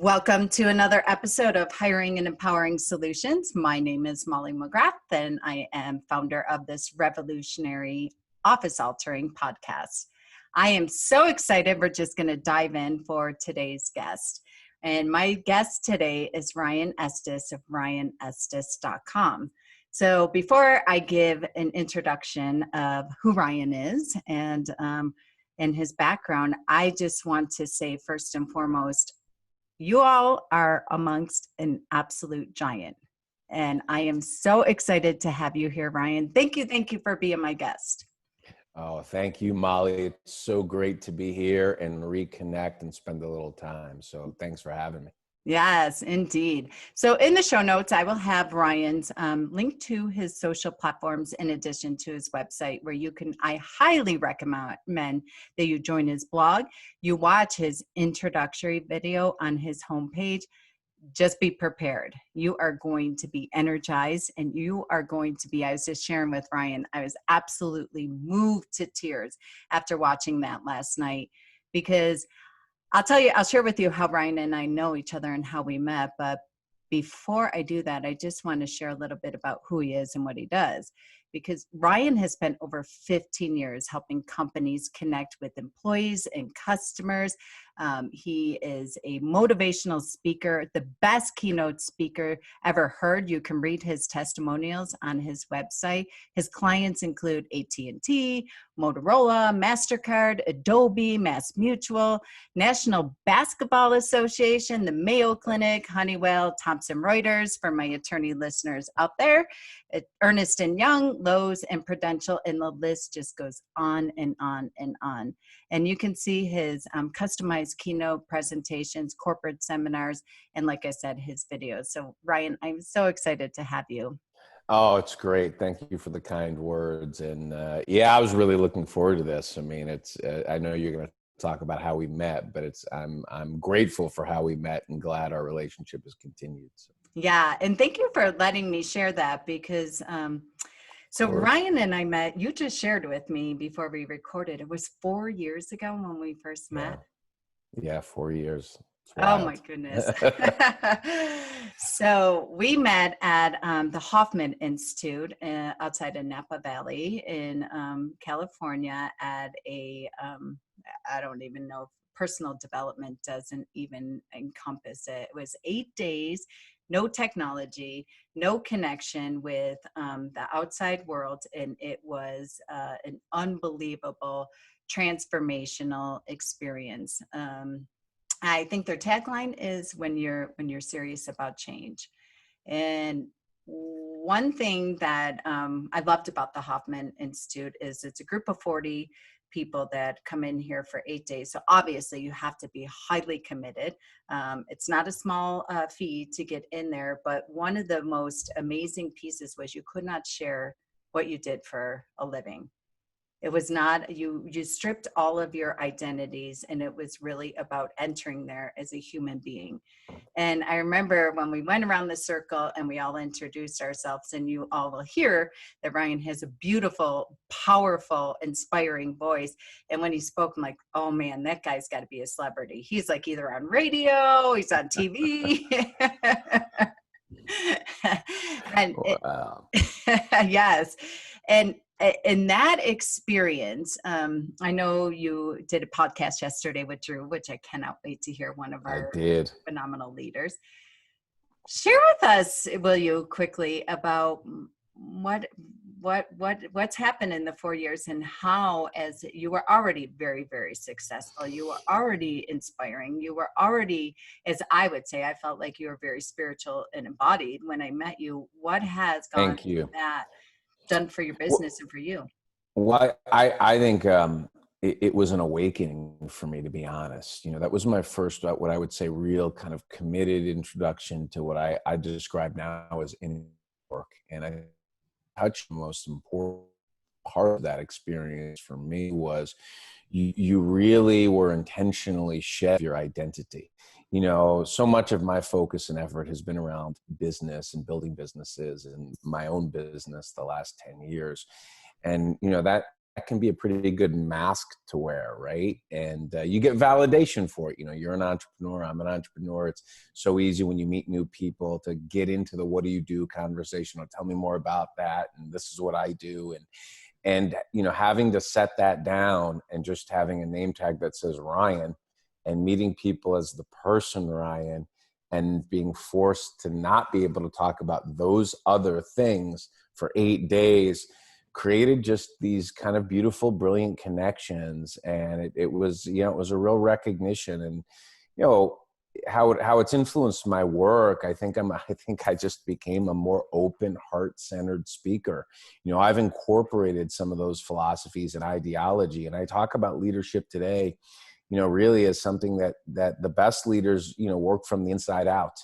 Welcome to another episode of Hiring and Empowering Solutions. My name is Molly McGrath, and I am founder of this revolutionary office altering podcast. I am so excited. We're just going to dive in for today's guest. And my guest today is Ryan Estis of ryanestis.com. So before I give an introduction of who Ryan is and his background, I just want to say first and foremost, you all are amongst an absolute giant. And I am so excited to have you here, Ryan. Thank you for being my guest. Oh, thank you, Molly. It's so great to be here and reconnect and spend a little time. So thanks for having me. Yes, indeed. So in the show notes, I will have Ryan's link to his social platforms in addition to his website, where I highly recommend that you join his blog. You watch his introductory video on his homepage. Just be prepared. You are going to be energized and you are going to be, I was just sharing with Ryan, I was absolutely moved to tears after watching that last night, because I'll share with you how Ryan and I know each other and how we met. But before I do that, I just want to share a little bit about who he is and what he does. Because Ryan has spent over 15 years helping companies connect with employees and customers. He is a motivational speaker, the best keynote speaker ever heard. You can read his testimonials on his website. His clients include AT&T, Motorola, MasterCard, Adobe, Mass Mutual, National Basketball Association, the Mayo Clinic, Honeywell, Thomson Reuters, for my attorney listeners out there, Ernst & Young, Lowe's, and Prudential, and the list just goes on and on and on. And you can see his customized keynote presentations, corporate seminars, and like I said, his videos. So Ryan, I'm so excited to have you. Oh, it's great. Thank you for the kind words. And I was really looking forward to this. I mean, I know you're going to talk about how we met, but I'm grateful for how we met and glad our relationship has continued. So. Yeah, and thank you for letting me share that, because so Ryan and I met, you just shared with me before we recorded, it was 4 years ago when we first met. Yeah, 4 years. Oh my goodness. So we met at the Hoffman Institute outside of Napa Valley in California at I don't even know if personal development doesn't even encompass it. It was 8 days, no technology, no connection with the outside world. And it was an unbelievable transformational experience. I think their tagline is when you're serious about change. And one thing that I loved about the Hoffman Institute is it's a group of 40 people that come in here for 8 days. So obviously you have to be highly committed. It's not a small fee to get in there, but one of the most amazing pieces was you could not share what you did for a living. It was not, you stripped all of your identities, and it was really about entering there as a human being. And I remember when we went around the circle and we all introduced ourselves, and you all will hear that Ryan has a beautiful, powerful, inspiring voice. And when he spoke, I'm like, oh man, that guy's got to be a celebrity. He's like either on radio, he's on TV. And Wow. yes. And in that experience, I know you did a podcast yesterday with Drew, which I cannot wait to hear, one of our phenomenal leaders. Share with us, will you, quickly about what's happened in the 4 years, and how, as you were already very, very successful, you were already inspiring, you were already, as I would say, I felt like you were very spiritual and embodied when I met you. What has gone through that done for your business and for you? Well, I think it was an awakening for me, to be honest. You know, that was my first, what I would say, real kind of committed introduction to what I describe now as in work. And I touched the most important part of that experience for me was you really were intentionally shed your identity. You know, so much of my focus and effort has been around business and building businesses and my own business the last 10 years. And, you know, that can be a pretty good mask to wear, right? And you get validation for it. You know, you're an entrepreneur, I'm an entrepreneur. It's so easy when you meet new people to get into the what do you do conversation, or tell me more about that, and this is what I do. And you know, having to set that down and just having a name tag that says Ryan, and meeting people as the person Ryan, and being forced to not be able to talk about those other things for 8 days created just these kind of beautiful, brilliant connections. And it was, you know, it was a real recognition. And, you know, how it's influenced my work. I think I just became a more open, heart-centered speaker. You know, I've incorporated some of those philosophies and ideology, and I talk about leadership today, you know, really as something that the best leaders, you know, work from the inside out.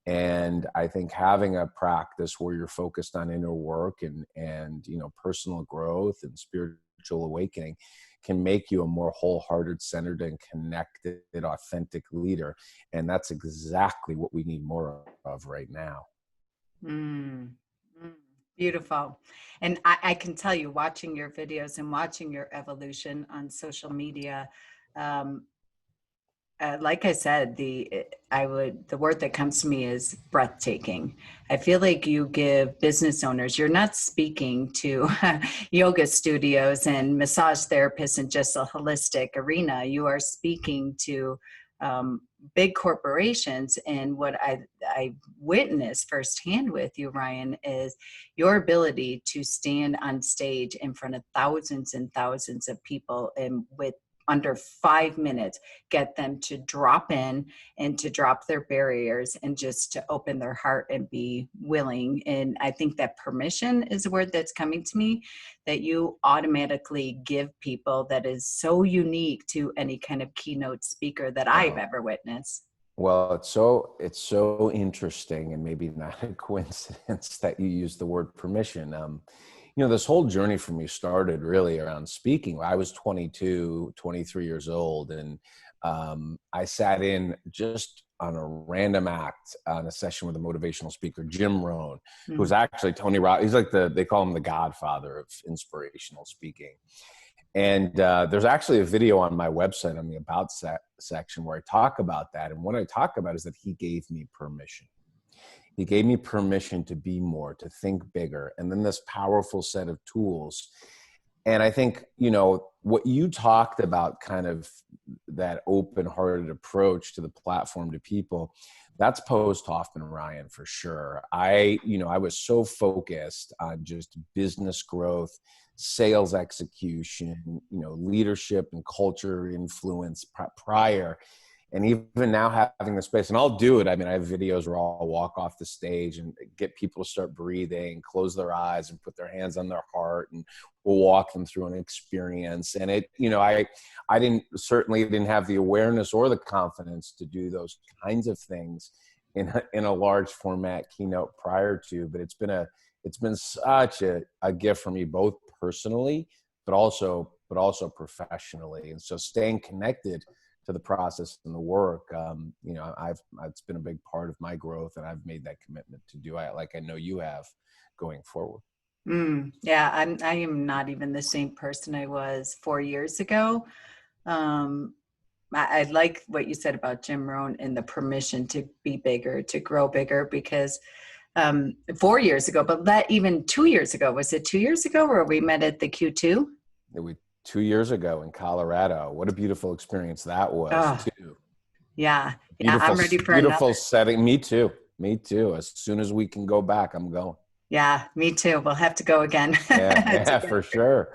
And I think having a practice where you're focused on inner work and you know, personal growth and spiritual awakening can make you a more wholehearted, centered, and connected, authentic leader. And that's exactly what we need more of right now. Mm, mm, beautiful. And I can tell you, watching your videos and watching your evolution on social media, um, like I said, the word that comes to me is breathtaking. I feel like you give business owners, you're not speaking to yoga studios and massage therapists in just a holistic arena. You are speaking to big corporations. And what I witnessed firsthand with you, Ryan, is your ability to stand on stage in front of thousands and thousands of people, and with under 5 minutes, get them to drop in and to drop their barriers and just to open their heart and be willing. And I think that permission is a word that's coming to me, that you automatically give people, that is so unique to any kind of keynote speaker that I've ever witnessed. Well, it's so interesting, and maybe not a coincidence that you use the word permission. You know, this whole journey for me started really around speaking. I was 22, 23 years old, and I sat in just on a random act on a session with a motivational speaker, Jim Rohn, who's actually Tony Robbins. He's like they call him the godfather of inspirational speaking. And there's actually a video on my website on the About section where I talk about that. And what I talk about is that he gave me permission. He gave me permission to be more, to think bigger, and then this powerful set of tools. And I think, you know, what you talked about, kind of that open-hearted approach to the platform, to people, that's post Hoffman Ryan for sure. I was so focused on just business growth, sales execution, you know, leadership and culture influence prior. And even now having the space, and I'll do it. I mean, I have videos where I'll walk off the stage and get people to start breathing, close their eyes and put their hands on their heart, and we'll walk them through an experience. And it, you know, I certainly didn't have the awareness or the confidence to do those kinds of things in a large format keynote prior to, but it's been such a gift for me, both personally, but also professionally. And so staying connected to the process and the work, you know, it's been a big part of my growth, and I've made that commitment to do it, like I know you have, going forward. Yeah, I am not even the same person I was 4 years ago. I like what you said about Jim Rohn and the permission to be bigger, to grow bigger, because 4 years ago, but that even 2 years ago, was it 2 years ago where we met at the Q2? It was 2 years ago in Colorado. What a beautiful experience that was, too. Yeah. Beautiful, I'm ready for beautiful another. setting. Me too. As soon as we can go back, I'm going. Yeah, me too. We'll have to go again. Yeah, for sure.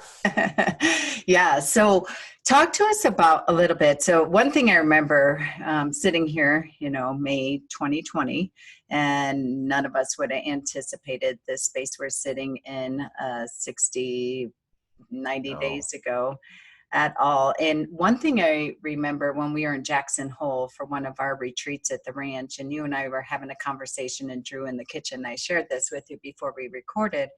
Yeah. So talk to us about a little bit. So one thing I remember sitting here, you know, May 2020, and none of us would have anticipated this space we're sitting in 90 days ago at all. And one thing I remember when we were in Jackson Hole for one of our retreats at the ranch, and you and I were having a conversation, and Drew in the kitchen, I shared this with you before we recorded.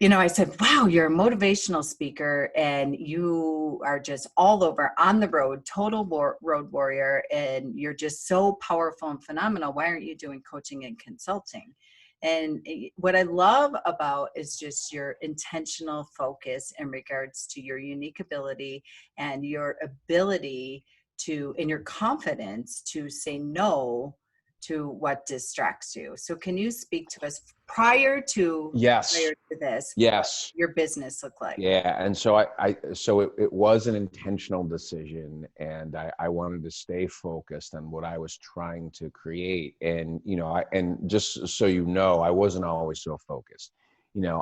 You know, I said, wow, you're a motivational speaker and you are just all over on the road, total road warrior, and you're just so powerful and phenomenal. Why aren't you doing coaching and consulting? And what I love about is just your intentional focus in regards to your unique ability and your ability to, and your confidence to say no to what distracts you. So can you speak to us prior to Yes. this, what Yes. your business looked like? Yeah. And so it was an intentional decision, and I wanted to stay focused on what I was trying to create. And, and just so you know, I wasn't always so focused.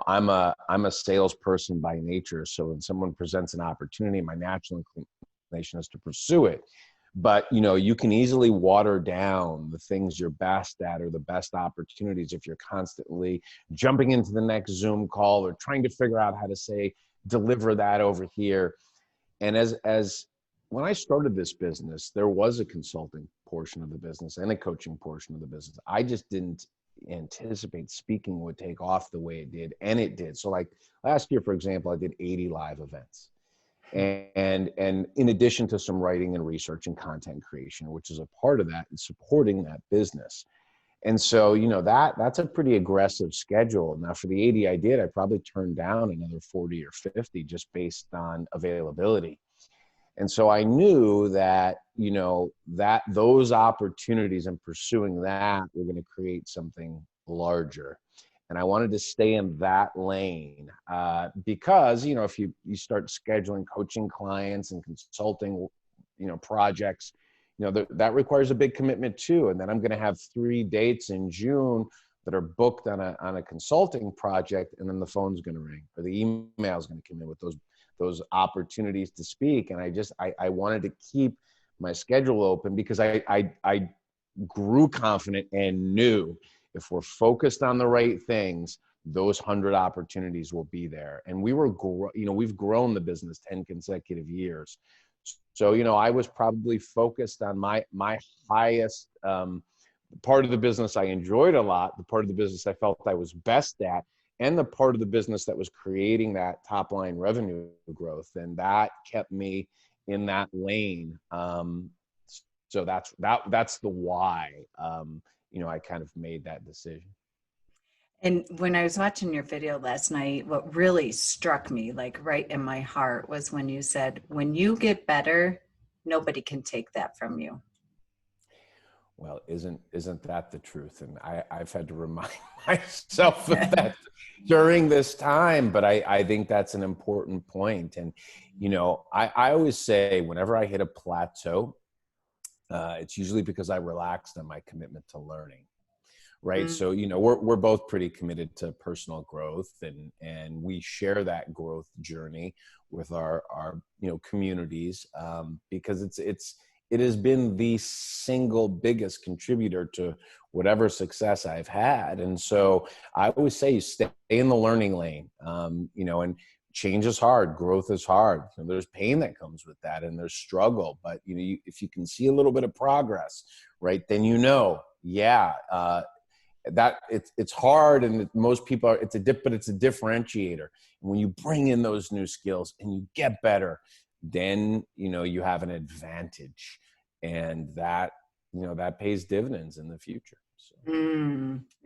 I'm a salesperson by nature. So when someone presents an opportunity, my natural inclination is to pursue it. But, you can easily water down the things you're best at or the best opportunities if you're constantly jumping into the next Zoom call or trying to figure out how to deliver that over here. And as when I started this business, there was a consulting portion of the business and a coaching portion of the business. I just didn't anticipate speaking would take off the way it did, and it did. So like last year, for example, I did 80 live events. And in addition to some writing and research and content creation, which is a part of that and supporting that business. And so, that's a pretty aggressive schedule. Now for the 80 I did, I probably turned down another 40 or 50 just based on availability. And so I knew that, that those opportunities and pursuing that were going to create something larger. And I wanted to stay in that lane because, if you start scheduling coaching clients and consulting, projects, that requires a big commitment too. And then I'm going to have 3 dates in June that are booked on a consulting project, and then the phone's going to ring or the email is going to come in with those opportunities to speak. And I wanted to keep my schedule open because I grew confident and knew if we're focused on the right things, those 100 opportunities will be there. And we've grown the business 10 consecutive years. So, I was probably focused on my highest part of the business I enjoyed a lot, the part of the business I felt I was best at, and the part of the business that was creating that top line revenue growth. And that kept me in that lane. So that's the why, I kind of made that decision. And when I was watching your video last night, what really struck me, like right in my heart, was when you said, when you get better, nobody can take that from you. Well, isn't that the truth? And I've had to remind myself of that during this time, but I think that's an important point. And, I always say whenever I hit a plateau, it's usually because I relaxed on my commitment to learning. Right. Mm. So, we're both pretty committed to personal growth, and we share that growth journey with our communities, because it has been the single biggest contributor to whatever success I've had. And so I always say you stay in the learning lane, and change is hard. Growth is hard. And there's pain that comes with that, and there's struggle. But, if you can see a little bit of progress, right, then, that it's hard, and most people but it's a differentiator. And when you bring in those new skills and you get better, then you have an advantage, and that pays dividends in the future. So.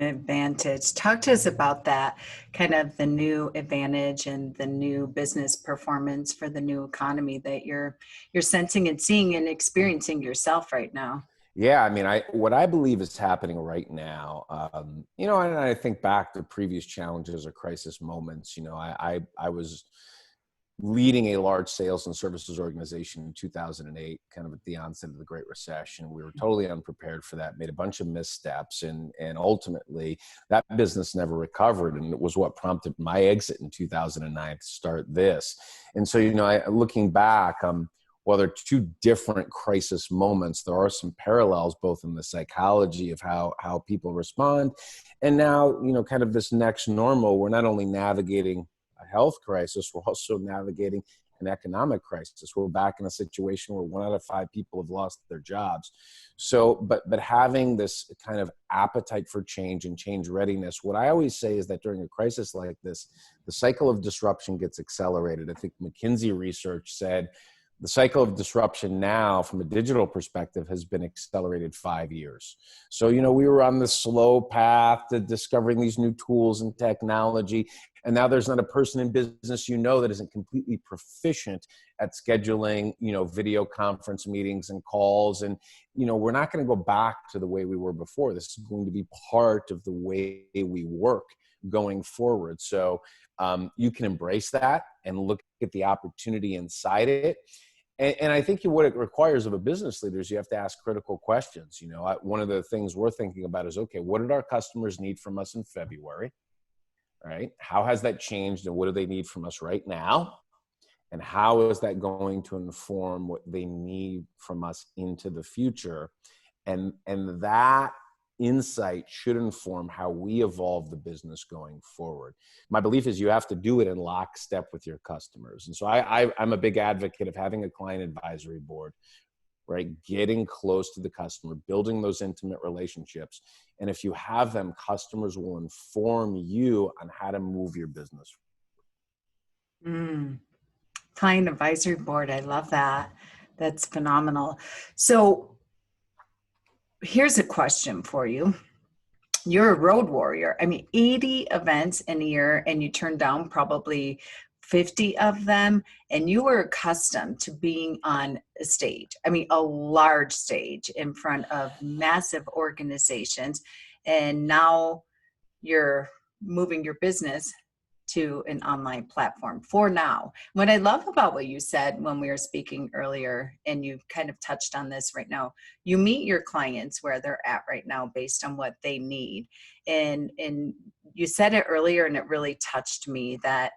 Advantage. Talk to us about that, kind of the new advantage and the new business performance for the new economy that you're sensing and seeing and experiencing yourself right now. Yeah, I mean, what I believe is happening right now, and I think back to previous challenges or crisis moments. I was leading a large sales and services organization in 2008, kind of at the onset of the Great Recession. We were totally unprepared for that, made a bunch of missteps, and ultimately that business never recovered. And it was what prompted my exit in 2009 to start this. And so, looking back, while they're two different crisis moments, there are some parallels both in the psychology of how people respond. And now, kind of this next normal, we're not only navigating a health crisis, we're also navigating an economic crisis. We're back in a situation where 1 out of 5 people have lost their jobs. So, but having this kind of appetite for change and change readiness, what I always say is that during a crisis like this, the cycle of disruption gets accelerated. I think McKinsey research said The cycle of disruption now from a digital perspective has been accelerated 5 years. So, we were on this slow path to discovering these new tools and technology. And now there's not a person in business, that isn't completely proficient at scheduling, video conference meetings and calls. And, we're not going to go back to the way we were before. This is going to be part of the way we work going forward. So you can embrace that and look at the opportunity inside it. And I think what it requires of a business leader is you have to ask critical questions. One of the things we're thinking about is, okay, what did our customers need from us in February? Right? How has that changed, and what do they need from us right now? And how is that going to inform what they need from us into the future? And that insight should inform how we evolve the business going forward. My belief is you have to do it in lockstep with your customers. And so I'm a big advocate of having a client advisory board, right? Getting close to the customer, building those intimate relationships. And if you have them, customers will inform you on how to move your business. Client advisory board. I love that. That's phenomenal. So here's a question for you. You're a road warrior. 80 events in a year, and you turn down probably 50 of them, and you were accustomed to being on a stage. A large stage in front of massive organizations. And now you're moving your business to an online platform for now. What I love about what you said when we were speaking earlier, and you kind of touched on this right now, you meet your clients where they're at right now based on what they need. And you said it earlier, and it really touched me, that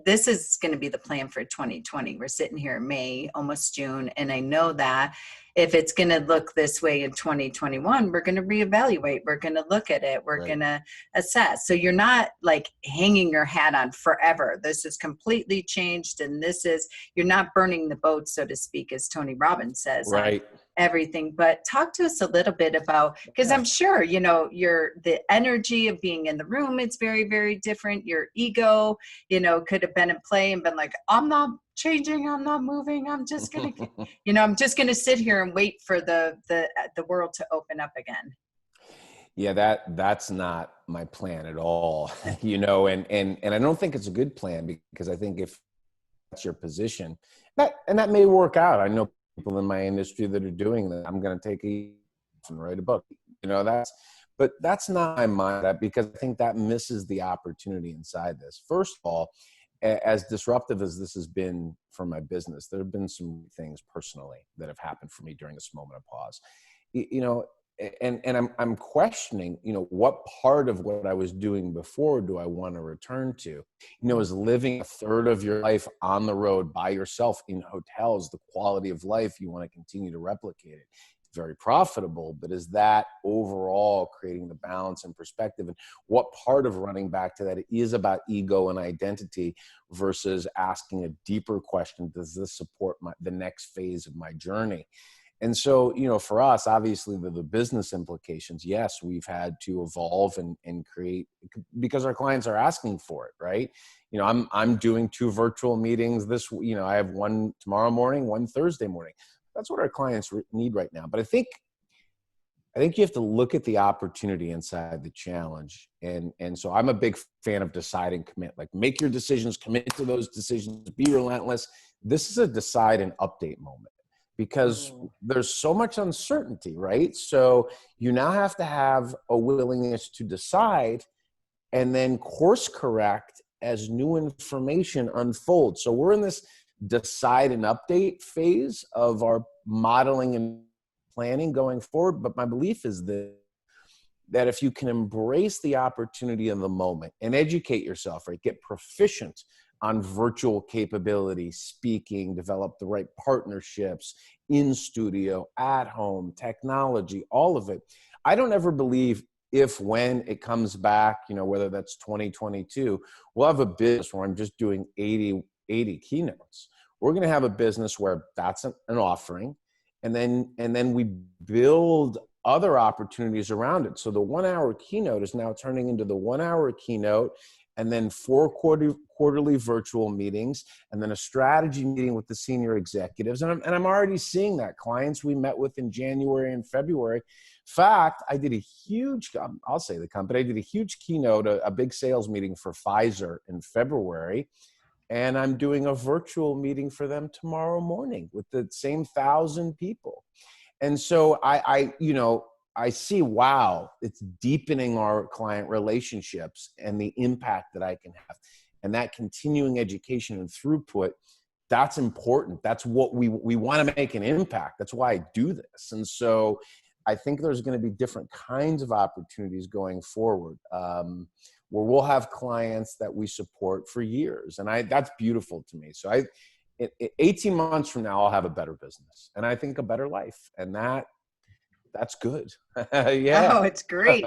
this is going to be the plan for 2020. We're sitting here in May, almost June. And I know that if it's going to look this way in 2021, we're going to reevaluate. We're going to look at it. We're Right. going to assess. So you're not like hanging your hat on forever. This is completely changed. And you're not burning the boat, so to speak, as Tony Robbins says. Right. Everything. But talk to us a little bit about, because I'm sure, the energy of being in the room, it's very, very different. Your ego, could have been in play and been like, I'm not changing, I'm not moving, I'm just going to, I'm just going to sit here and wait for the world to open up again. Yeah, that's not my plan at all. And I don't think it's a good plan, because I think if that's your position, that may work out. I know people in my industry that are doing that. I'm going to take and write a book. But that's not my mind, because I think that misses the opportunity inside this. First of all, as disruptive as this has been for my business, there have been some things personally that have happened for me during this moment of pause. And I'm questioning, what part of what I was doing before do I want to return to? Is living a third of your life on the road by yourself in hotels the quality of life you want to continue to replicate it? It's very profitable, but is that overall creating the balance and perspective? And what part of running back to that is about ego and identity versus asking a deeper question? Does this support the next phase of my journey? And so, for us, obviously the business implications, yes, we've had to evolve and create, because our clients are asking for it, right? I'm doing 2 virtual meetings I have one tomorrow morning, one Thursday morning. That's what our clients need right now. But I think you have to look at the opportunity inside the challenge. And so I'm a big fan of decide and commit. Like, make your decisions, commit to those decisions, be relentless. This is a decide and update moment, because there's so much uncertainty, right? So you now have to have a willingness to decide and then course correct as new information unfolds. So we're in this decide and update phase of our modeling and planning going forward. But my belief is that if you can embrace the opportunity in the moment and educate yourself, right, get proficient on virtual capability, speaking, develop the right partnerships in studio, at home, technology, all of it. I don't ever believe when it comes back, whether that's 2022, we'll have a business where I'm just doing 80 keynotes. We're going to have a business where that's an offering. And then we build other opportunities around it. So the 1 hour keynote is now turning into the 1 hour keynote and then 4 quarterly virtual meetings, and then a strategy meeting with the senior executives. And I'm already seeing that. Clients we met with in January and February. In fact, I did a huge, I'll say the company, I did a huge keynote, a big sales meeting for Pfizer in February. And I'm doing a virtual meeting for them tomorrow morning with the same 1,000 people. And so I see, wow, it's deepening our client relationships and the impact that I can have. And that continuing education and throughput, that's important. That's what we want to make an impact. That's why I do this. And so I think there's going to be different kinds of opportunities going forward, where we'll have clients that we support for years. And that's beautiful to me. So 18 months from now, I'll have a better business and I think a better life. And that's good. Yeah. Oh, it's great.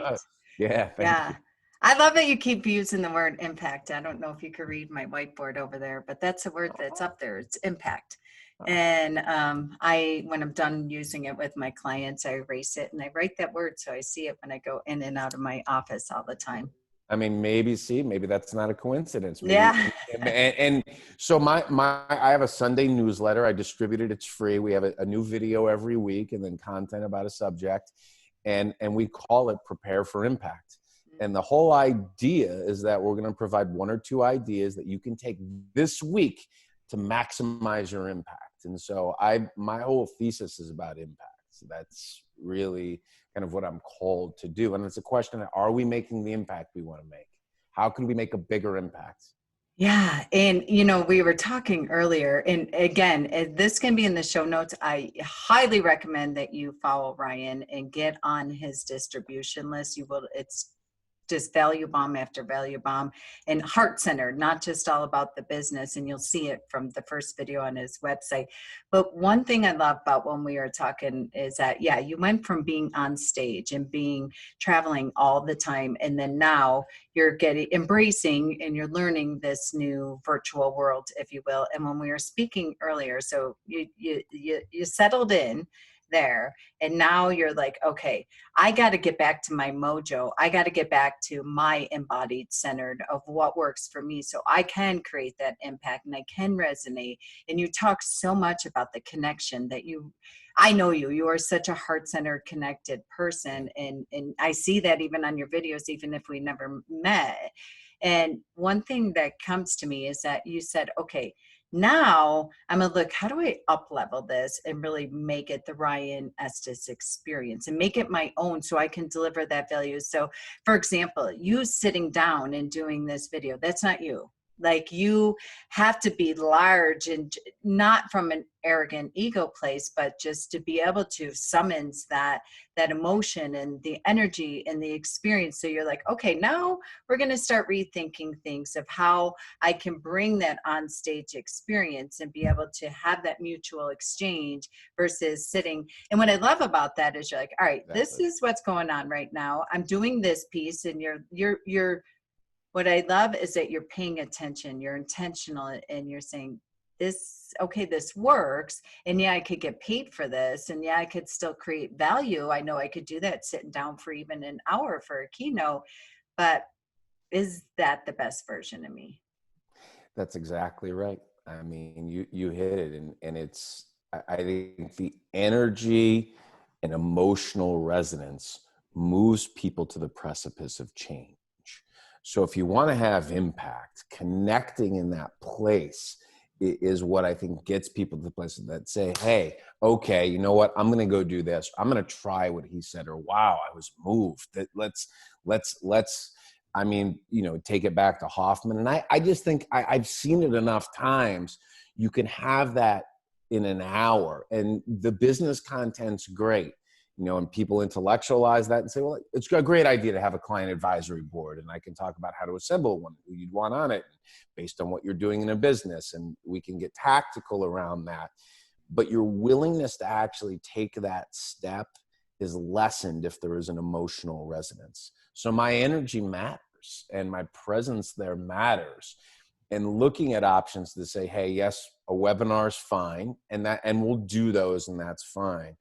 Yeah. Thank you. I love that you keep using the word impact. I don't know if you could read my whiteboard over there, but that's a word that's up there. It's impact. And when I'm done using it with my clients, I erase it and I write that word so I see it when I go in and out of my office all the time. I mean, maybe that's not a coincidence. Maybe, yeah. And so I have a Sunday newsletter. I distribute it. It's free. We have a new video every week and then content about a subject. And we call it Prepare for Impact. And the whole idea is that we're going to provide 1 or 2 ideas that you can take this week to maximize your impact. And so my whole thesis is about impact. So that's really kind of what I'm called to do. And it's a question of, are we making the impact we want to make? How can we make a bigger impact? Yeah. And, we were talking earlier, and again, this can be in the show notes. I highly recommend that you follow Ryan and get on his distribution list. It's just value bomb after value bomb and heart-centered, not just all about the business. And you'll see it from the first video on his website. But one thing I love about when we were talking is that, you went from being on stage and traveling all the time. And then now you're embracing and you're learning this new virtual world, if you will. And when we were speaking earlier, so you settled in there. And now you're like, okay, I got to get back to my mojo. I got to get back to my embodied centered of what works for me so I can create that impact and I can resonate. And you talk so much about the connection that I know you are such a heart-centered connected person. And I see that even on your videos, even if we never met. And one thing that comes to me is that you said, okay, now I'm gonna look, how do I up level this and really make it the Ryan Estis experience and make it my own so I can deliver that value. So for example, you sitting down and doing this video, that's not you. Like, you have to be large, and not from an arrogant ego place, but just to be able to summons that emotion and the energy and the experience. So you're like, okay, now we're going to start rethinking things of how I can bring that on stage experience and be able to have that mutual exchange versus sitting. And what I love about that is you're like, all right, this is what's going on right now. I'm doing this piece, and you're what I love is that you're paying attention, you're intentional, and you're saying, this works. And I could get paid for this. And I could still create value. I know I could do that sitting down for even an hour for a keynote, but is that the best version of me? That's exactly right. I mean, you hit it. And it's, I think the energy and emotional resonance moves people to the precipice of change. So if you want to have impact, connecting in that place is what I think gets people to the place that say, hey, okay, you know what? I'm going to go do this. I'm going to try what he said, or wow, I was moved. That let's take it back to Hoffman. And I just think I've seen it enough times. You can have that in an hour, and the business content's great. And people intellectualize that and say, well, it's a great idea to have a client advisory board, and I can talk about how to assemble one, who you'd want on it based on what you're doing in a business, and we can get tactical around that. But your willingness to actually take that step is lessened if there is an emotional resonance. So my energy matters, and my presence there matters. And looking at options to say, hey, yes, a webinar is fine, and we'll do those, and that's fine.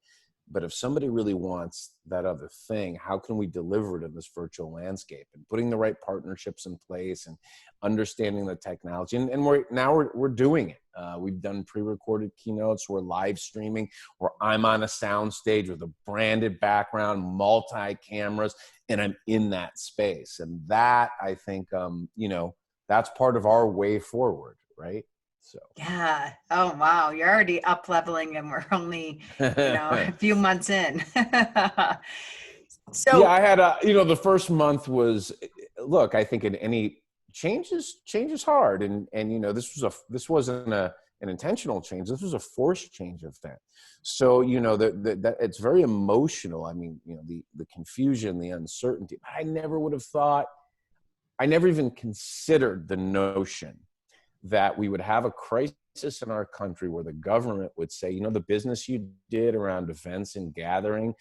But if somebody really wants that other thing, how can we deliver it in this virtual landscape? And putting the right partnerships in place and understanding the technology. And we're doing it. We've done pre-recorded keynotes. We're live streaming, where I'm on a sound stage with a branded background, multi-cameras, and I'm in that space. And that, I think, that's part of our way forward, right? So. Yeah. Oh, wow. You're already up leveling and we're only, a few months in. So yeah, I had the first month was, look, I think in any change is hard. And this wasn't an intentional change. This was a forced change of that. So, that it's very emotional. I mean, the confusion, the uncertainty. I never would have thought, I never even considered the notion that we would have a crisis in our country where the government would say, the business you did around events and gathering,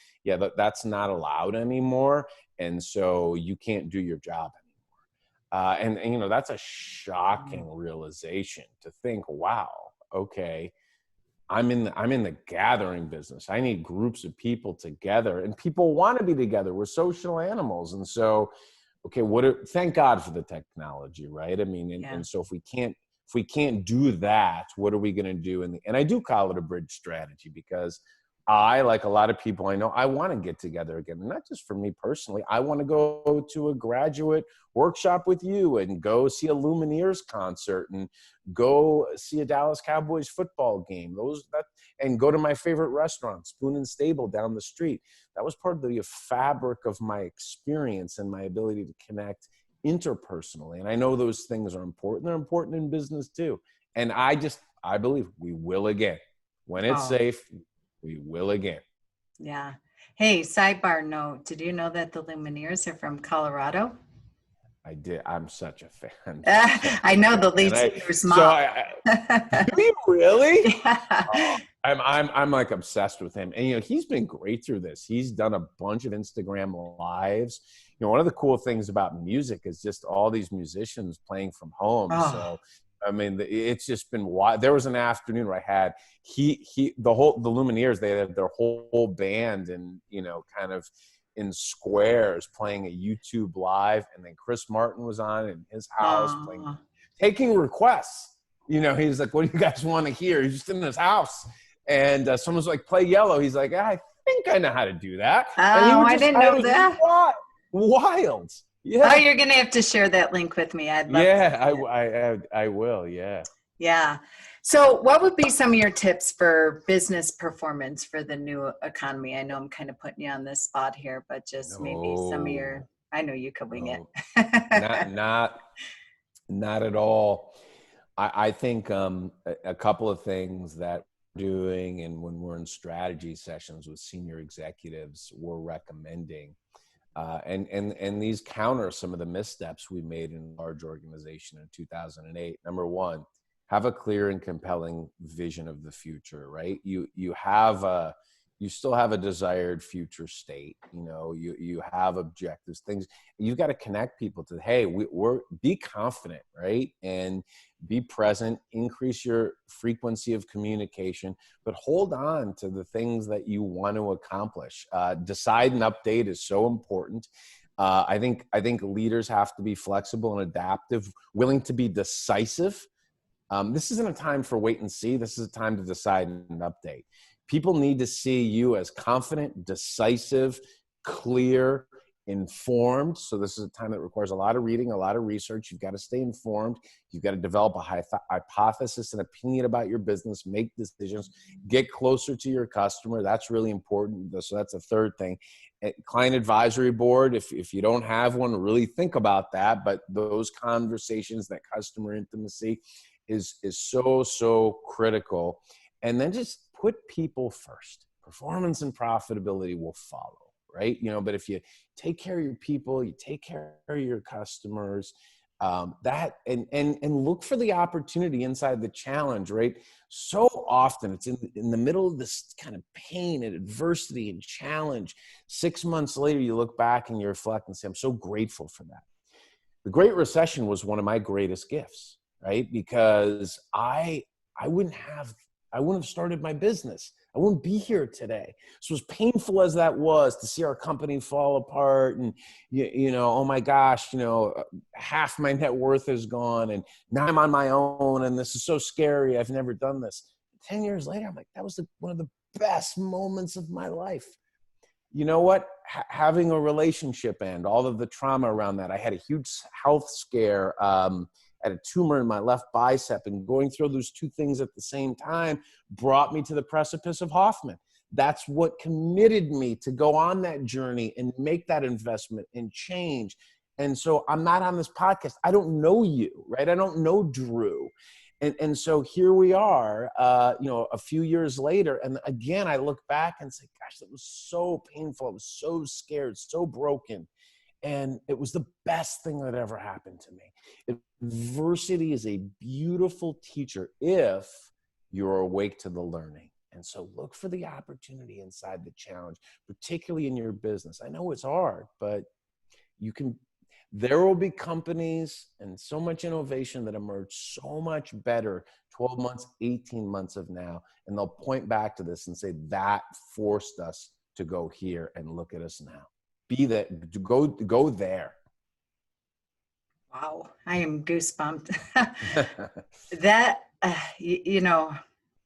that's not allowed anymore. And so you can't do your job anymore. And that's a shocking realization to think, wow, okay, I'm in the gathering business. I need groups of people together, and people want to be together. We're social animals. And so, okay, thank God for the technology, right? I mean, and so if we can't do that, what are we going to do? And I do call it a bridge strategy, because I, like a lot of people I know, I want to get together again. And not just for me personally. I want to go to a graduate workshop with you and go see a Lumineers concert and go see a Dallas Cowboys football game. And go to my favorite restaurant, Spoon and Stable, down the street. That was part of the fabric of my experience and my ability to connect interpersonally. And I know those things are important. They're important in business too. And I believe we will again. When it's safe, we will again. Yeah. Hey, sidebar note. Did you know that the Lumineers are from Colorado? I did. I'm such a fan. I know the lead singer's mom. Do you really? Yeah. I'm like obsessed with him. And, he's been great through this. He's done a bunch of Instagram lives. One of the cool things about music is just all these musicians playing from home. Oh. So, I mean, it's just been wild. There was an afternoon where I had the Lumineers, they had their whole band and, kind of in squares playing a YouTube live. And then Chris Martin was on in his house taking requests. He's like, what do you guys want to hear? He's just in his house. And someone's like, play Yellow. He's like, I think I know how to do that. I didn't know that. Wild. Yeah. Oh, you're going to have to share that link with me. I'd love to. I will. Yeah. Yeah. So what would be some of your tips for business performance for the new economy? I know I'm kind of putting you on this spot here, but just maybe some of I know you could wing it. Not at all. I think a couple of things that we're doing, and when we're in strategy sessions with senior executives, we're recommending, and these counter some of the missteps we made in a large organization in 2008. Number one, have a clear and compelling vision of the future, right? You still have a desired future state. You have objectives, things. You've got to connect people to, hey, be confident, right? And be present, increase your frequency of communication, but hold on to the things that you want to accomplish. Decide and update is so important. I think leaders have to be flexible and adaptive, willing to be decisive. This isn't a time for wait and see. This is a time to decide and update. People need to see you as confident, decisive, clear, informed. So this is a time that requires a lot of reading, a lot of research. You've got to stay informed. You've got to develop a hypothesis and opinion about your business, make decisions, get closer to your customer. That's really important. So that's a third thing. Client advisory board, if you don't have one, really think about that. But those conversations, that customer intimacy is so critical. And then just put people first. Performance and profitability will follow, right? But if you take care of your people, you take care of your customers, and look for the opportunity inside the challenge, right? So often it's in the middle of this kind of pain and adversity and challenge. 6 months later, you look back and you reflect and say, I'm so grateful for that. The Great Recession was one of my greatest gifts, right? Because I wouldn't have started my business. I wouldn't be here today. So as painful as that was to see our company fall apart and, oh my gosh, half my net worth is gone and now I'm on my own and this is so scary. I've never done this. 10 years later, I'm like, that was one of the best moments of my life. You know what? Having a relationship end, all of the trauma around that. I had a huge health scare, had a tumor in my left bicep, and going through those two things at the same time brought me to the precipice of Hoffman. That's what committed me to go on that journey and make that investment and change. And so I'm not on this podcast. I don't know you, right? I don't know Drew. And so here we are, a few years later. And again, I look back and say, gosh, that was so painful. I was so scared, so broken. And it was the best thing that ever happened to me. Adversity is a beautiful teacher if you're awake to the learning. And so look for the opportunity inside the challenge, particularly in your business. I know it's hard, but there will be companies and so much innovation that emerge so much better 12 months, 18 months of now. And they'll point back to this and say, that forced us to go here, and look at us now. Be that, go there. Wow, I am goosebumped. That,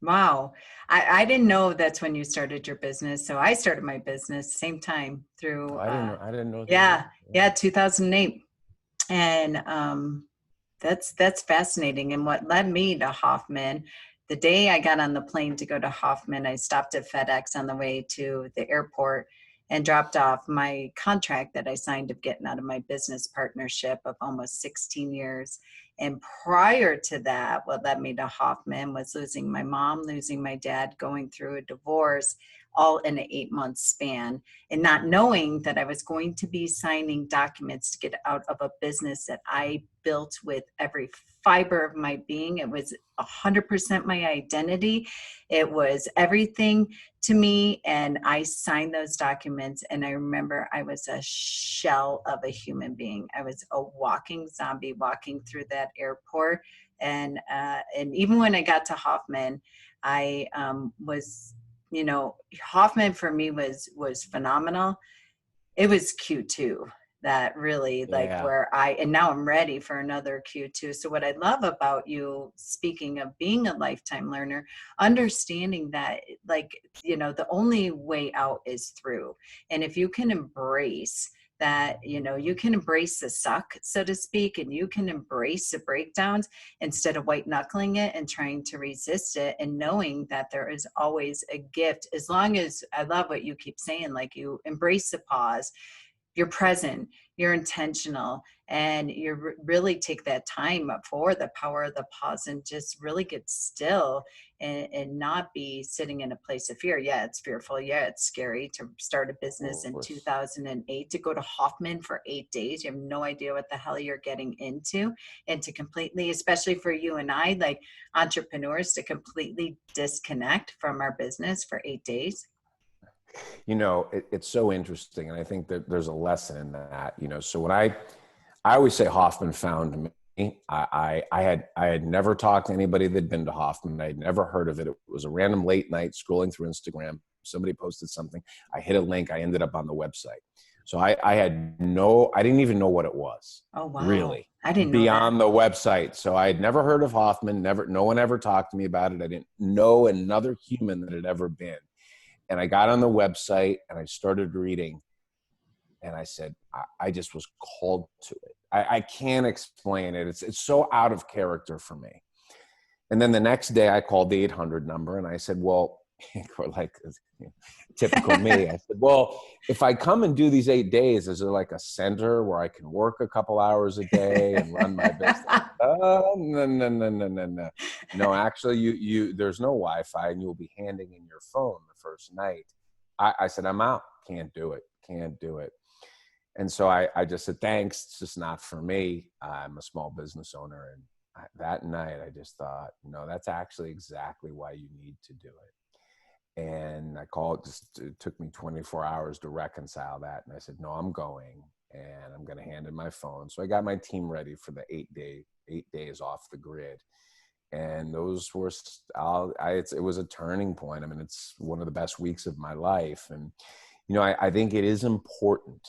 wow. I didn't know that's when you started your business. So I started my business same time through. I didn't know. Yeah, 2008. And that's fascinating. And what led me to Hoffman, the day I got on the plane to go to Hoffman, I stopped at FedEx on the way to the airport and dropped off my contract that I signed of getting out of my business partnership of almost 16 years. And prior to that, what led me to Hoffman was losing my mom, losing my dad, going through a divorce, all in an 8-month span, and not knowing that I was going to be signing documents to get out of a business that I built with every fiber of my being. It was 100% my identity. It was everything to me. And I signed those documents. And I remember I was a shell of a human being. I was a walking zombie walking through that airport. And even when I got to Hoffman, I was, Hoffman for me was phenomenal. It was Q2 that really and now I'm ready for another Q2. So what I love about you, speaking of being a lifetime learner, understanding that the only way out is through. And if you can embrace that, you can embrace the suck, so to speak, and you can embrace the breakdowns instead of white knuckling it and trying to resist it, and knowing that there is always a gift. As long as, I love what you keep saying, like, you embrace the pause, you're present, you're intentional, and you really take that time for the power of the pause and just really get still and not be sitting in a place of fear. Yeah, it's fearful. Yeah, it's scary to start a business in 2008, to go to Hoffman for 8 days. You have no idea what the hell you're getting into, and to completely, especially for you and I, like entrepreneurs, to completely disconnect from our business for 8 days. It's so interesting. And I think that there's a lesson in that, so when I always say Hoffman found me, I had never talked to anybody that'd been to Hoffman. I'd never heard of it. It was a random late night scrolling through Instagram. Somebody posted something. I hit a link. I ended up on the website. So I didn't even know what it was. Oh, wow. Really? I didn't know beyond the website. So I had never heard of Hoffman. No one ever talked to me about it. I didn't know another human that had ever been. And I got on the website and I started reading, and I said, I just was called to it. I can't explain it. It's so out of character for me. And then the next day I called the 800 number and I said, well, like typical me. I said, well, if I come and do these 8 days, is there like a center where I can work a couple hours a day and run my business? Oh, no. No, actually, you there's no Wi-Fi and you'll be handing in your phone the first night. I said, I'm out. Can't do it. And so I just said, thanks. It's just not for me. I'm a small business owner. And that night I just thought, no, that's actually exactly why you need to do it. And I called, it took me 24 hours to reconcile that. And I said, no, I'm going and I'm going to hand in my phone. So I got my team ready for the 8 days off the grid. And those were, it was a turning point. I mean, it's one of the best weeks of my life. And, I think it is important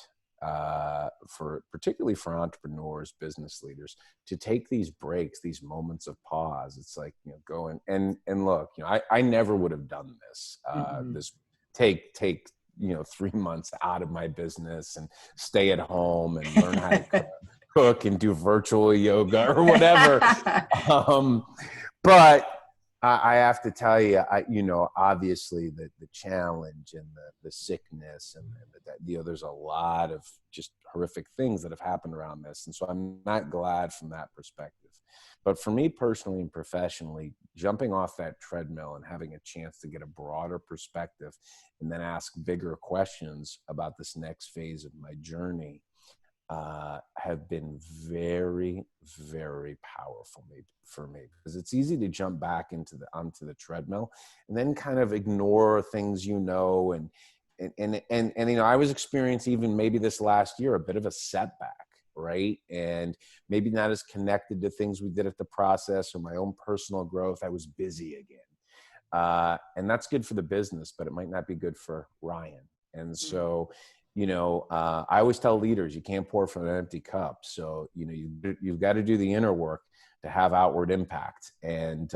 particularly for entrepreneurs, business leaders, to take these breaks, these moments of pause. It's like, go and look, I never would have done this, this take 3 months out of my business and stay at home and learn how to cook and do virtual yoga or whatever. But I have to tell you, obviously the challenge and the sickness and there's a lot of just horrific things that have happened around this. And so I'm not glad from that perspective. But for me personally and professionally, jumping off that treadmill and having a chance to get a broader perspective and then ask bigger questions about this next phase of my journey have been very, very powerful for me, because it's easy to jump back onto the treadmill and then kind of ignore things, and I was experiencing even maybe this last year a bit of a setback, right? And maybe not as connected to things we did at the process or my own personal growth. I was busy again, and that's good for the business, but it might not be good for Ryan. And so I always tell leaders, you can't pour from an empty cup. So, you've got to do the inner work to have outward impact, and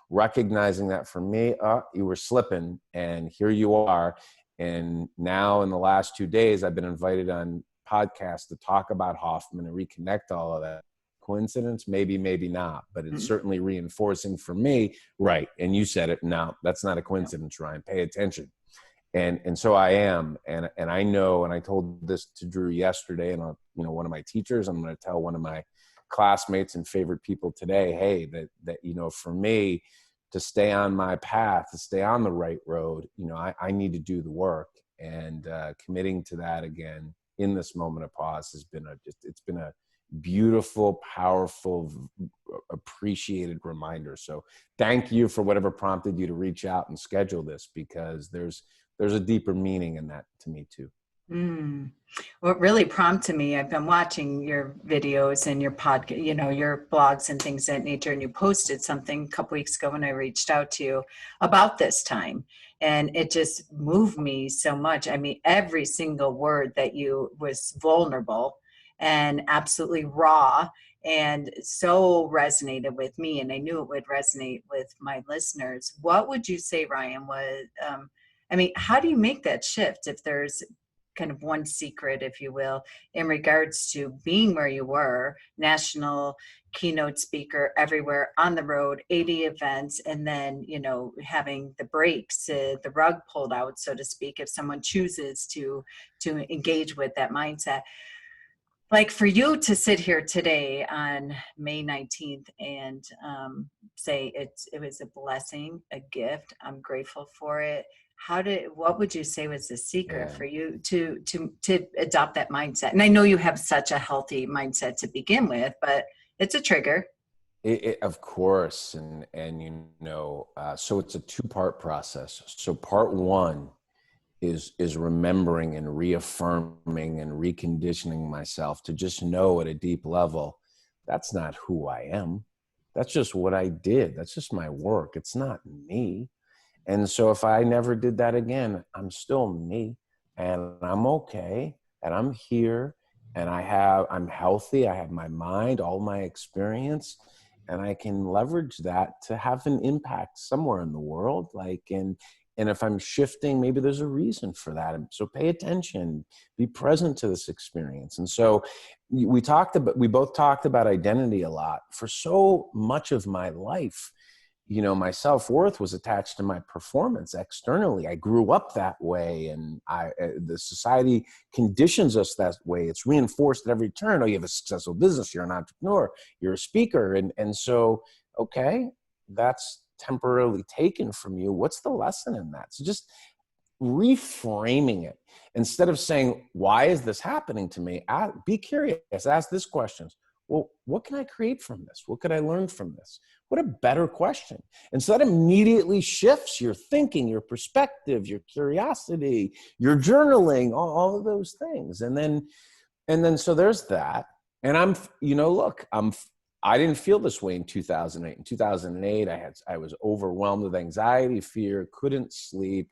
recognizing that for me, you were slipping and here you are. And now in the last 2 days, I've been invited on podcasts to talk about Hoffman and reconnect all of that. Coincidence? Maybe, maybe not, but it's certainly reinforcing for me. Right. And you said it. No, that's not a coincidence, Ryan. Pay attention. And so I am, and I know, and I told this to Drew yesterday, and one of my teachers, I'm going to tell one of my classmates and favorite people today, hey, that for me to stay on my path, to stay on the right road, I need to do the work, and committing to that again in this moment of pause has been it's been a beautiful, powerful, appreciated reminder. So thank you for whatever prompted you to reach out and schedule this, because there's a deeper meaning in that to me too. What really prompted me, I've been watching your videos and your podcast, your blogs and things of that nature, and you posted something a couple weeks ago when I reached out to you about this time, and it just moved me so much. I mean, every single word that you was vulnerable and absolutely raw, and so resonated with me, and I knew it would resonate with my listeners. What would you say, Ryan, was how do you make that shift, if there's kind of one secret, if you will, in regards to being where you were, national keynote speaker everywhere, on the road, 80 events, and then, having the breaks, the rug pulled out, so to speak, if someone chooses to engage with that mindset. Like, for you to sit here today on May 19th and say it was a blessing, a gift, I'm grateful for it. What would you say was the secret for you to adopt that mindset? And I know you have such a healthy mindset to begin with, but it's a trigger. Of course. And so it's a 2-part process. So part one is remembering and reaffirming and reconditioning myself to just know at a deep level, that's not who I am. That's just what I did. That's just my work. It's not me. And so if I never did that again, I'm still me, and I'm okay, and I'm here, and I'm healthy. I have my mind, all my experience, and I can leverage that to have an impact somewhere in the world. And if I'm shifting, maybe there's a reason for that. And so pay attention, be present to this experience. And so we both talked about identity a lot. For so much of my life, my self-worth was attached to my performance externally. I grew up that way, and the society conditions us that way. It's reinforced at every turn. Oh, you have a successful business, you're an entrepreneur, you're a speaker. And so, okay, that's temporarily taken from you. What's the lesson in that? So just reframing it. Instead of saying, why is this happening to me? Be curious, ask this question. Well, what can I create from this? What could I learn from this? What a better question. And so that immediately shifts your thinking, your perspective, your curiosity, your journaling, all of those things. And then so there's that. And I didn't feel this way in 2008. In 2008, I was overwhelmed with anxiety, fear, couldn't sleep,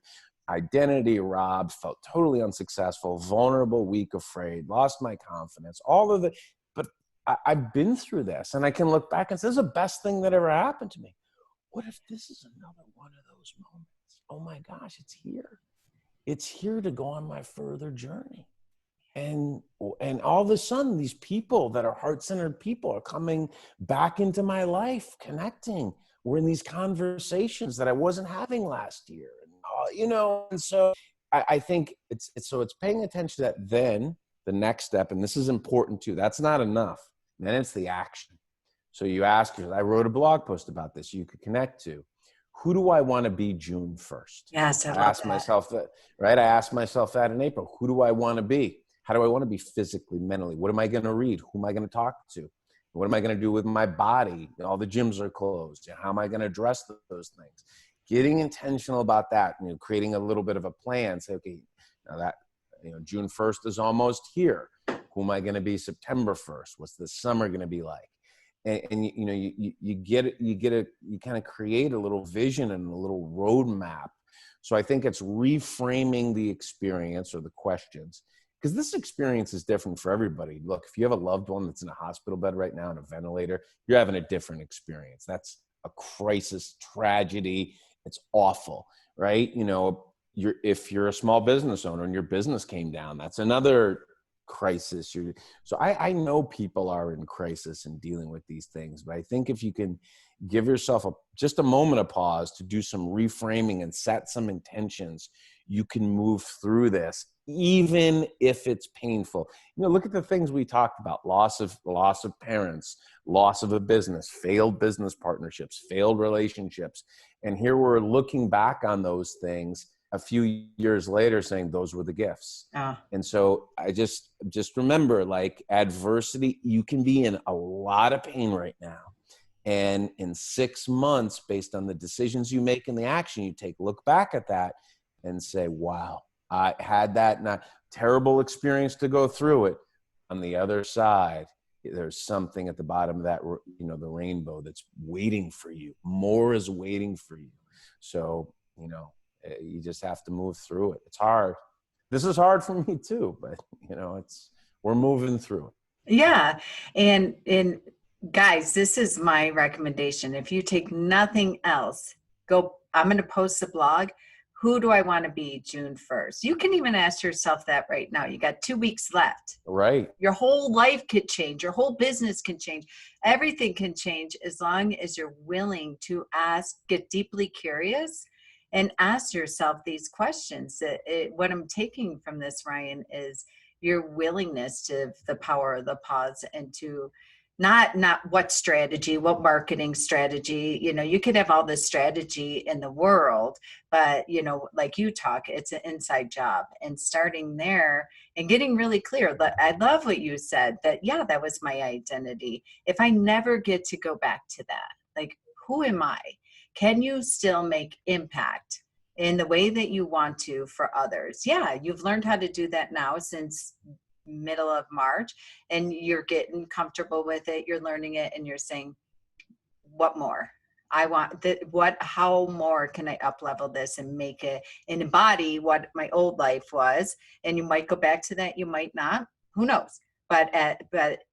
identity robbed, felt totally unsuccessful, vulnerable, weak, afraid, lost my confidence, all of the, but I've been through this, and I can look back and say, this is the best thing that ever happened to me. What if this is another one of those moments? Oh my gosh, it's here. It's here to go on my further journey. And all of a sudden, these people that are heart-centered people are coming back into my life, connecting. We're in these conversations that I wasn't having last year, and so I think it's paying attention to that. Then the next step, and this is important too, that's not enough. Then it's the action. So you ask yourself, I wrote a blog post about this you could connect to. Who do I want to be June 1st? Yes, I asked myself that, right? I asked myself that in April. Who do I want to be? How do I want to be physically, mentally? What am I going to read? Who am I going to talk to? What am I going to do with my body? All the gyms are closed. How am I going to address those things? Getting intentional about that, creating a little bit of a plan. Say, okay, now that, June 1st is almost here. Who am I going to be September 1st? What's the summer going to be like? And you kind of create a little vision and a little roadmap. So I think it's reframing the experience or the questions, because this experience is different for everybody. Look, if you have a loved one that's in a hospital bed right now on a ventilator, you're having a different experience. That's a crisis, tragedy. It's awful, right? If you're a small business owner and your business came down, that's another crisis. So I know people are in crisis and dealing with these things, but I think if you can give yourself just a moment of pause to do some reframing and set some intentions, you can move through this, even if it's painful. Look at the things we talked about: loss of parents, loss of a business, failed business partnerships, failed relationships. And here we're looking back on those things a few years later saying those were the gifts. And so I just remember, like, adversity, you can be in a lot of pain right now. And in 6 months, based on the decisions you make and the action you take, look back at that and say, wow, I had that terrible experience to go through it. On the other side, there's something at the bottom of that, the rainbow that's waiting for you. More is waiting for you. So, you just have to move through it. It's hard. This is hard for me too, but we're moving through it. Yeah. And guys, this is my recommendation. If you take nothing else, I'm going to post a blog. Who do I want to be June 1st? You can even ask yourself that right now. You got 2 weeks left. Right. Your whole life could change. Your whole business can change. Everything can change as long as you're willing to get deeply curious and ask yourself these questions. What I'm taking from this, Ryan, is your willingness to the power of the pause, and to not what strategy, what marketing strategy. You could have all the strategy in the world, but like you talk, it's an inside job, and starting there and getting really clear. I love what you said, that that was my identity. If I never get to go back to that, like, who am I? Can you still make impact in the way that you want to for others? Yeah, you've learned how to do that now since middle of March, and you're getting comfortable with it. You're learning it, and you're saying, what more? I want that. How more can I up level this and make it and embody what my old life was? And you might go back to that. You might not. Who knows? But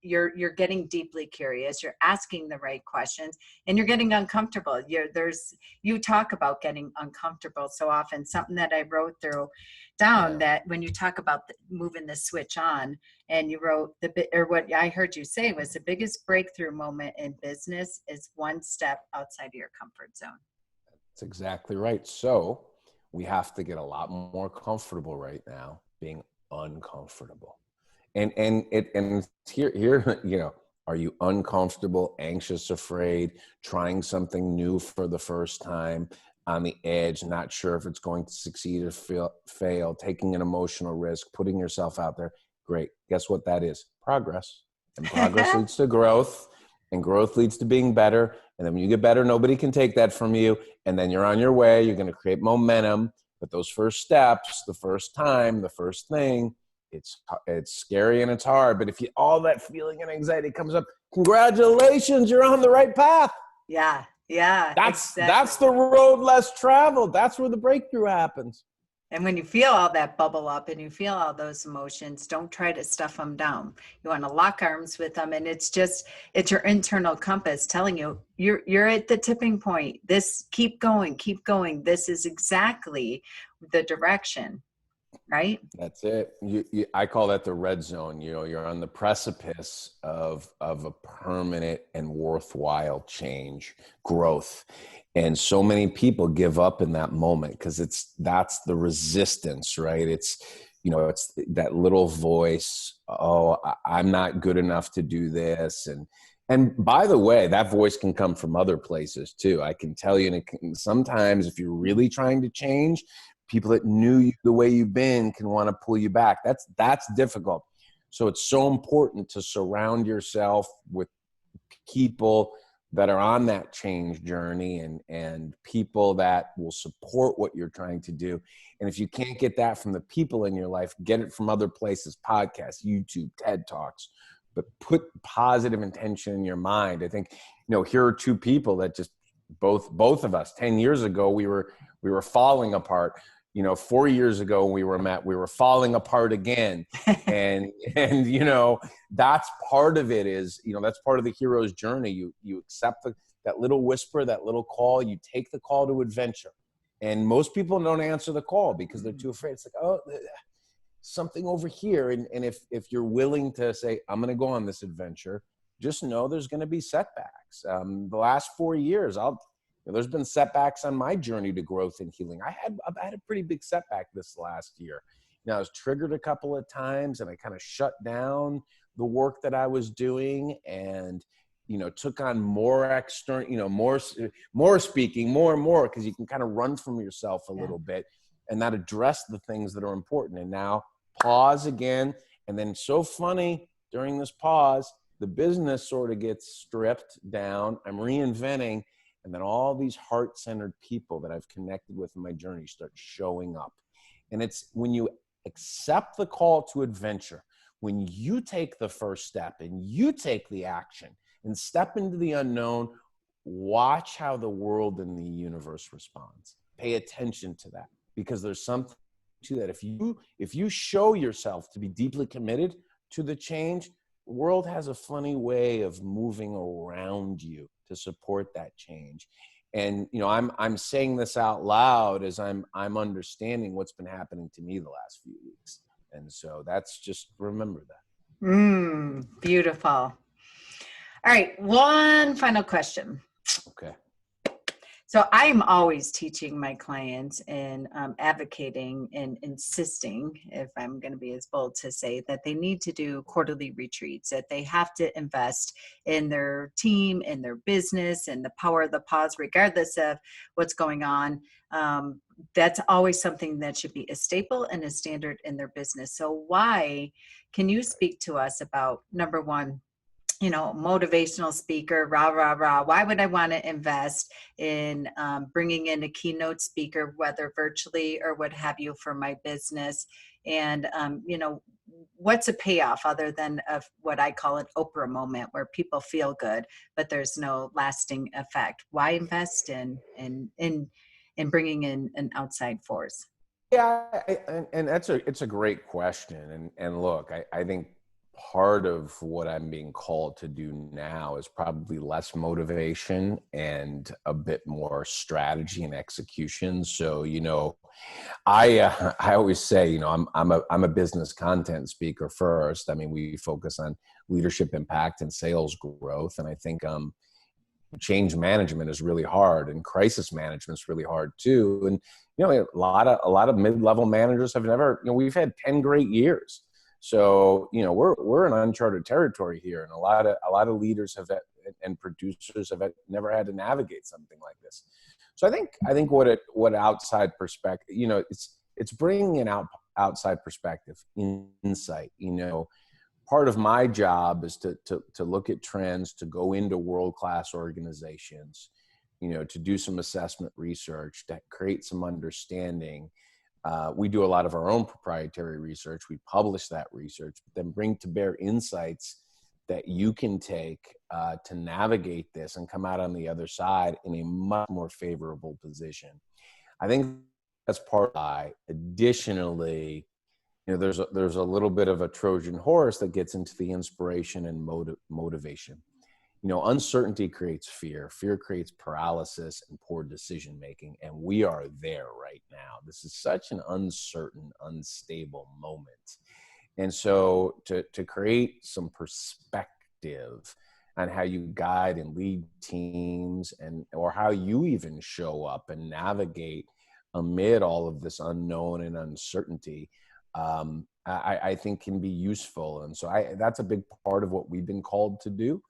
you're getting deeply curious. You're asking the right questions, and you're getting uncomfortable. You talk about getting uncomfortable so often. Something that I wrote down, that when you talk about moving the switch on, and you wrote what I heard you say was the biggest breakthrough moment in business is one step outside of your comfort zone. That's exactly right. So we have to get a lot more comfortable right now being uncomfortable. And here, are you uncomfortable, anxious, afraid, trying something new for the first time, on the edge, not sure if it's going to succeed or fail, taking an emotional risk, putting yourself out there? Great. Guess what that is? Progress. And progress leads to growth, and growth leads to being better. And then when you get better, nobody can take that from you. And then you're on your way. You're going to create momentum. But those first steps, the first time, the first thing, it's scary and it's hard, but if all that feeling and anxiety comes up, congratulations, you're on the right path. Yeah. Yeah. That's the road less traveled. That's where the breakthrough happens. And when you feel all that bubble up and you feel all those emotions, don't try to stuff them down. You want to lock arms with them. And it's your internal compass telling you, you're at the tipping point. Keep going. This is exactly the direction, right? That's it. I call that the red zone. You're on the precipice of a permanent and worthwhile change, growth. And so many people give up in that moment because that's the resistance, right? It's that little voice, oh, I'm not good enough to do this. And by the way, that voice can come from other places too. I can tell you, sometimes if you're really trying to change, people that knew you the way you've been can want to pull you back. That's difficult. So it's so important to surround yourself with people that are on that change journey and people that will support what you're trying to do. And if you can't get that from the people in your life, get it from other places, podcasts, YouTube, TED Talks, but put positive intention in your mind. I think, here are two people that just both of us, 10 years ago, we were falling apart. 4 years ago when we were falling apart again. and that's part of it is, that's part of the hero's journey. You accept that little whisper, that little call, you take the call to adventure. And most people don't answer the call because they're too afraid. It's like, oh, something over here. And if you're willing to say, I'm going to go on this adventure, just know there's going to be setbacks. The last 4 years, there's been setbacks on my journey to growth and healing. I've had a pretty big setback this last year. I was triggered a couple of times and I kind of shut down the work that I was doing and, took on more external, more speaking, more and more, because you can kind of run from yourself a little bit and not address the things that are important. And now pause again. And then so funny, during this pause, the business sort of gets stripped down. I'm reinventing. And then all these heart-centered people that I've connected with in my journey start showing up. And it's when you accept the call to adventure, when you take the first step and you take the action and step into the unknown, watch how the world and the universe responds. Pay attention to that, because there's something to that. If you show yourself to be deeply committed to the change, the world has a funny way of moving around you to support that change. And I'm saying this out loud as I'm understanding what's been happening to me the last few weeks. And so that's just, remember that. Beautiful. All right, one final question. Okay. So I'm always teaching my clients and advocating and insisting, if I'm going to be as bold to say, that they need to do quarterly retreats, that they have to invest in their team, in their business, and the power of the pause, regardless of what's going on. That's always something that should be a staple and a standard in their business. So why, can you speak to us about, number one, motivational speaker, rah, rah, rah. Why would I want to invest in bringing in a keynote speaker, whether virtually or what have you, for my business? And, what's a payoff other than of what I call an Oprah moment, where people feel good, but there's no lasting effect? Why invest in bringing in an outside force? Yeah, and it's a great question. And look, I think part of what I'm being called to do now is probably less motivation and a bit more strategy and execution. So, I always say, I'm a business content speaker first. I mean, we focus on leadership impact and sales growth. And I think, change management is really hard, and crisis management is really hard too. And, a lot of mid-level managers have never, we've had 10 great years. So, we're in uncharted territory here, and a lot of leaders and producers have never had to navigate something like this. So I think what outside perspective, it's bringing an outside perspective, insight. Part of my job is to look at trends, to go into world-class organizations, to do some assessment research, to create some understanding, We do a lot of our own proprietary research. We publish that research, but then bring to bear insights that you can take to navigate this and come out on the other side in a much more favorable position. I think that's part of it. Additionally, there's a little bit of a Trojan horse that gets into the inspiration and motivation. Uncertainty creates fear. Fear creates paralysis and poor decision making. And we are there right now. This is such an uncertain, unstable moment. And so to create some perspective on how you guide and lead teams, or how you even show up and navigate amid all of this unknown and uncertainty, I think can be useful. And so that's a big part of what we've been called to do.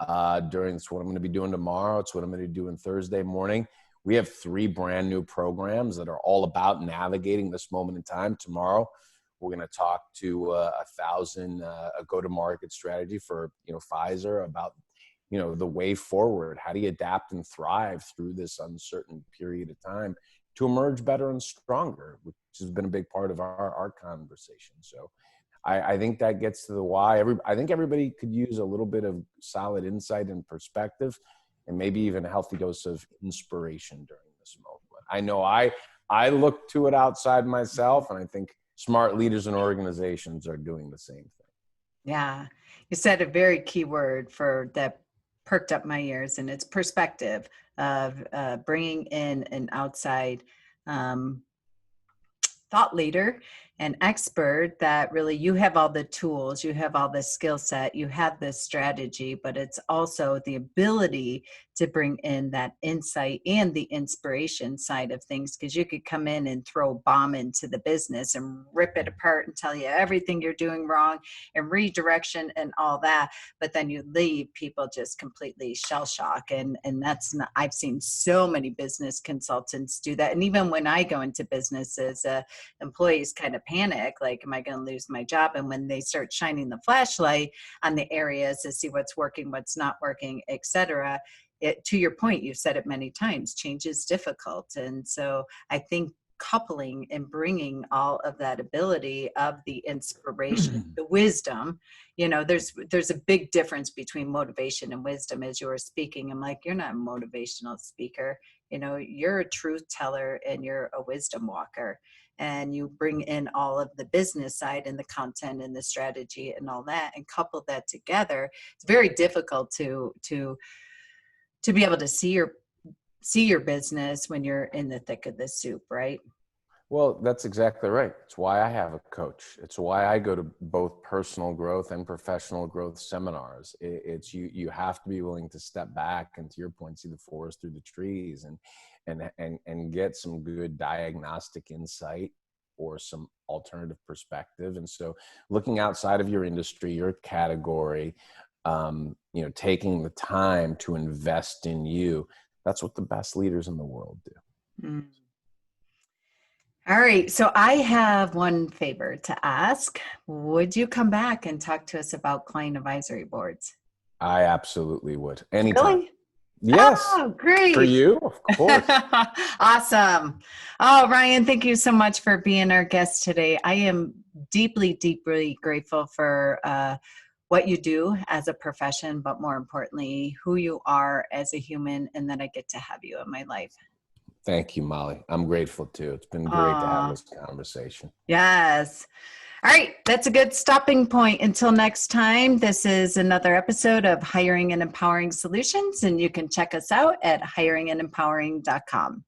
It's what I'm going to be doing tomorrow. It's what I'm going to be doing Thursday morning. We have 3 brand new programs that are all about navigating this moment in time. Tomorrow, we're going to talk to 1,000 a go-to-market strategy for Pfizer about the way forward. How do you adapt and thrive through this uncertain period of time to emerge better and stronger, which has been a big part of our conversation. So I think that gets to the why. I think everybody could use a little bit of solid insight and perspective, and maybe even a healthy dose of inspiration during this moment. I know I look to it outside myself, and I think smart leaders and organizations are doing the same thing. Yeah, you said a very key word that perked up my ears, and it's perspective of bringing in an outside thought leader and expert that really you have all the tools, you have all the skill set, you have this strategy, but it's also the ability to bring in that insight and the inspiration side of things, because you could come in and throw a bomb into the business and rip it apart and tell you everything you're doing wrong and redirection and all that, but then you leave people just completely shell shock, and that's not, I've seen so many business consultants do that. And even when I go into businesses, employees kind of panic, like, am I going to lose my job? And when they start shining the flashlight on the areas to see what's working, what's not working, etc., to your point, you've said it many times, change is difficult. And so I think coupling and bringing all of that ability of the inspiration, the wisdom, there's a big difference between motivation and wisdom. As you were speaking, I'm like, you're not a motivational speaker, you're a truth teller and you're a wisdom walker. And you bring in all of the business side and the content and the strategy and all that, and couple that together. It's very difficult to be able to see your business when you're in the thick of the soup, right? Well, that's exactly right. It's why I have a coach. It's why I go to both personal growth and professional growth seminars. It's you have to be willing to step back and, to your point, see the forest through the trees and get some good diagnostic insight or some alternative perspective. And so looking outside of your industry, your category, taking the time to invest in you, that's what the best leaders in the world do. Mm. All right. So I have one favor to ask. Would you come back and talk to us about client advisory boards? I absolutely would. Anytime. Really? Yes. Oh, great. For you, of course. Awesome. Oh, Ryan, thank you so much for being our guest today. I am deeply, deeply grateful for what you do as a profession, but more importantly, who you are as a human, and that I get to have you in my life. Thank you, Molly. I'm grateful too. It's been great to have this conversation. Yes. All right. That's a good stopping point. Until next time, this is another episode of Hiring and Empowering Solutions, and you can check us out at hiringandempowering.com.